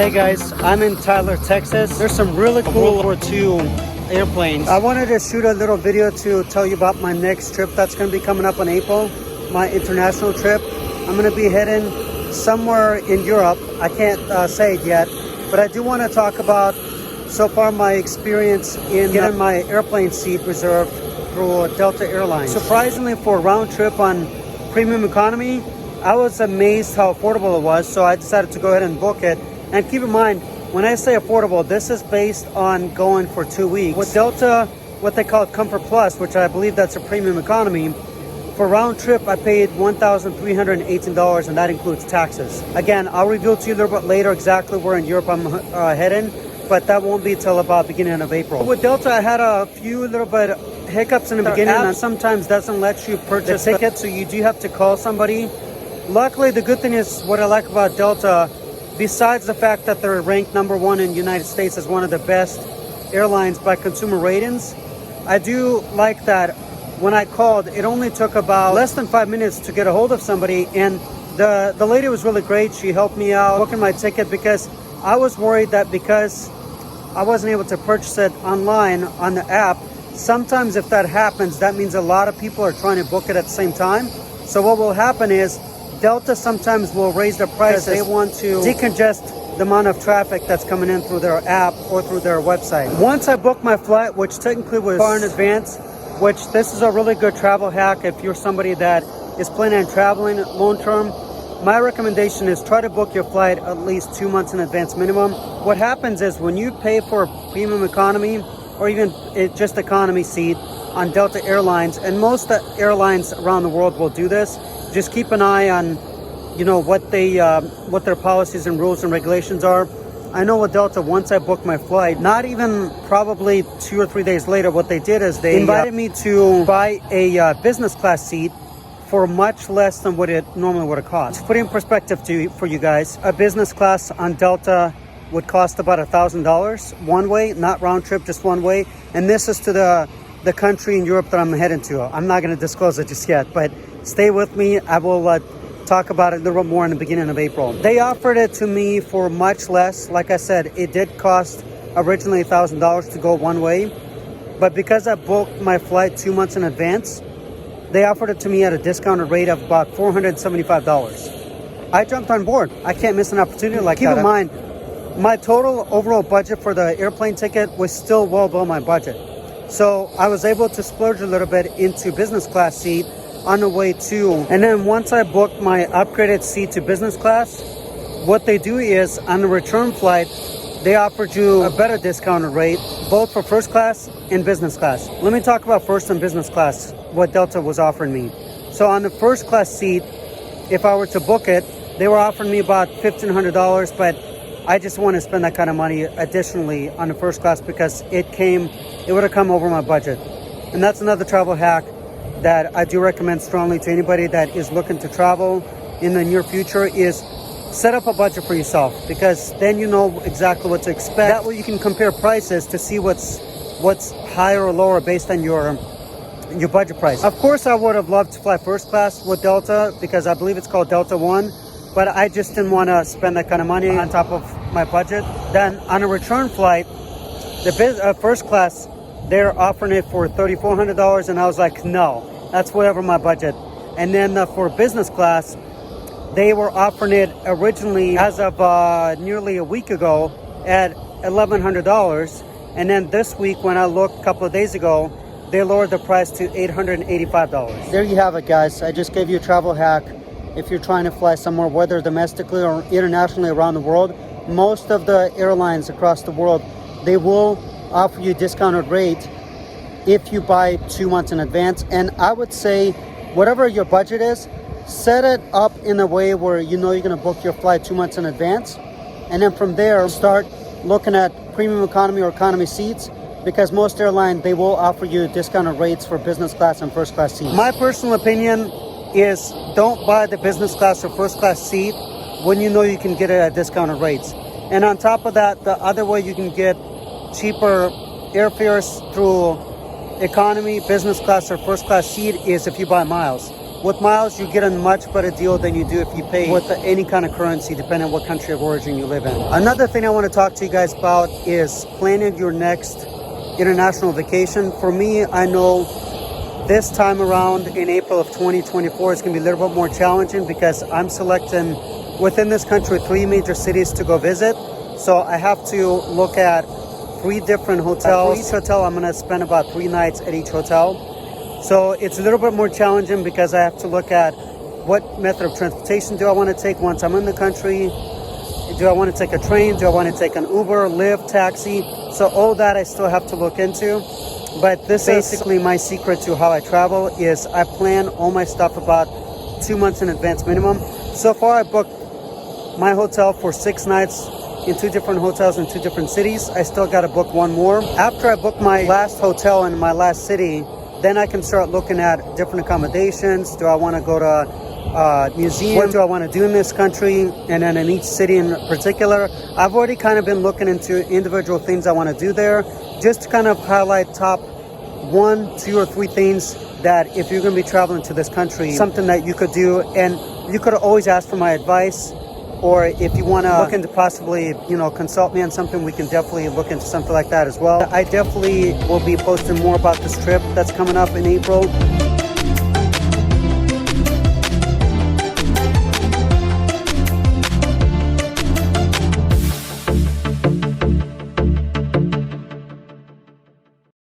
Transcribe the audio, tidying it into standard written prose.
Hey guys, I'm in Tyler, Texas. There's some really cool World War II airplanes. I wanted to shoot a little video to tell you about my next trip that's going to be coming up in April, my international trip. I'm going to be heading somewhere in Europe. I can't say it yet, but I do want to talk about so far my experience in getting my airplane seat reserved through Delta Airlines. Surprisingly, for a round trip on premium economy, I was amazed how affordable it was, so I decided to go ahead and book it. And keep in mind, when I say affordable, this is based on going for 2 weeks. With Delta, what they call Comfort Plus, which I believe that's a premium economy, for round trip, I paid $1,318, and that includes taxes. Again, I'll reveal to you a little bit later exactly where in Europe I'm heading, but that won't be till about beginning of April. With Delta, I had a few little bit hiccups in the beginning, and sometimes doesn't let you purchase the ticket, so you do have to call somebody. Luckily, the good thing is, what I like about Delta, besides the fact that they're ranked #1 in the United States as one of the best airlines by consumer ratings, I do like that when I called, it only took about less than 5 minutes to get a hold of somebody, and the lady was really great. She helped me out booking my ticket, because I was worried that because I wasn't able to purchase it online on the app, sometimes if that happens, that means a lot of people are trying to book it at the same time. So what will happen is Delta sometimes will raise their prices. They want to decongest the amount of traffic that's coming in through their app or through their website. Once I booked my flight, which technically was far in advance, which this is a really good travel hack if you're somebody that is planning on traveling long term, my recommendation is try to book your flight at least 2 months in advance minimum. What happens is when you pay for a premium economy or even just economy seat on Delta Airlines, and most airlines around the world will do this, just keep an eye on, what their policies and rules and regulations are. I know with Delta, once I booked my flight, not even probably 2 or 3 days later, what they did is they invited me to buy a business class seat for much less than what it normally would have cost. To put it in perspective for you guys, a business class on Delta would cost about $1,000 one way, not round trip, just one way. And this is to the country in Europe that I'm heading to. I'm not going to disclose it just yet, but stay with me. I will talk about it a little bit more in the beginning of April. They offered it to me for much less. Like I said, it did cost originally $1,000 to go one way, but because I booked my flight 2 months in advance, they offered it to me at a discounted rate of about $475. I jumped on board. I can't miss an opportunity like that. Keep in mind, my total overall budget for the airplane ticket was still well below my budget. So I was able to splurge a little bit into business class seat on the way to. And then once I booked my upgraded seat to business class, what they do is on the return flight, they offered you a better discounted rate, both for first class and business class. Let me talk about first and business class, what Delta was offering me. So on the first class seat, if I were to book it, they were offering me about $1,500, but I just want to spend that kind of money additionally on the first class because it would have come over my budget. And that's another travel hack that I do recommend strongly to anybody that is looking to travel in the near future, is set up a budget for yourself, because then you know exactly what to expect. That way you can compare prices to see what's higher or lower based on your budget price. Of course, I would have loved to fly first class with Delta, because I believe it's called Delta One, but I just didn't want to spend that kind of money on top of my budget. Then on a return flight, the first class, they're offering it for $3,400, and I was like, no, that's way over my budget. And then for business class, they were offering it originally as of nearly a week ago at $1,100. And then this week, when I looked a couple of days ago, they lowered the price to $885. There you have it, guys. I just gave you a travel hack. If you're trying to fly somewhere, whether domestically or internationally around the world, most of the airlines across the world, they will offer you a discounted rate if you buy 2 months in advance. And I would say, whatever your budget is, set it up in a way where you know you're going to book your flight 2 months in advance. And then from there, start looking at premium economy or economy seats, because most airlines, they will offer you discounted rates for business class and first class seats. My personal opinion is don't buy the business class or first class seat when you know you can get it at discounted rates. And on top of that, the other way you can get cheaper airfares through economy, business class, or first class seat is if you buy miles. with miles, you get a much better deal than you do if you pay with any kind of currency, depending on what country of origin you live in. Another thing I want to talk to you guys about is planning your next international vacation. For me, I know this time around in April of 2024 is going to be a little bit more challenging because I'm selecting within this country 3 major cities to go visit. So I have to look at 3 different hotels. For each hotel, I'm going to spend about 3 nights at each hotel. So it's a little bit more challenging because I have to look at what method of transportation do I want to take once I'm in the country. Do I want to take a train? Do I want to take an Uber, Lyft, taxi? So all that I still have to look into. But this is basically my secret to how I travel is I plan all my stuff about 2 months in advance minimum. So far I booked my hotel for 6 nights in 2 different hotels in 2 different cities. I still got to book 1 more. After I book my last hotel in my last city, then I can start looking at different accommodations. Do I want to go to museum? What do I want to do in this country? And then in each city in particular, I've already kind of been looking into individual things I want to do there, just to kind of highlight top 1, 2, or 3 things that if you're going to be traveling to this country, something that you could do. And you could always ask for my advice, or if you want to look into possibly, consult me on something, we can definitely look into something like that as well. I definitely will be posting more about this trip that's coming up in April.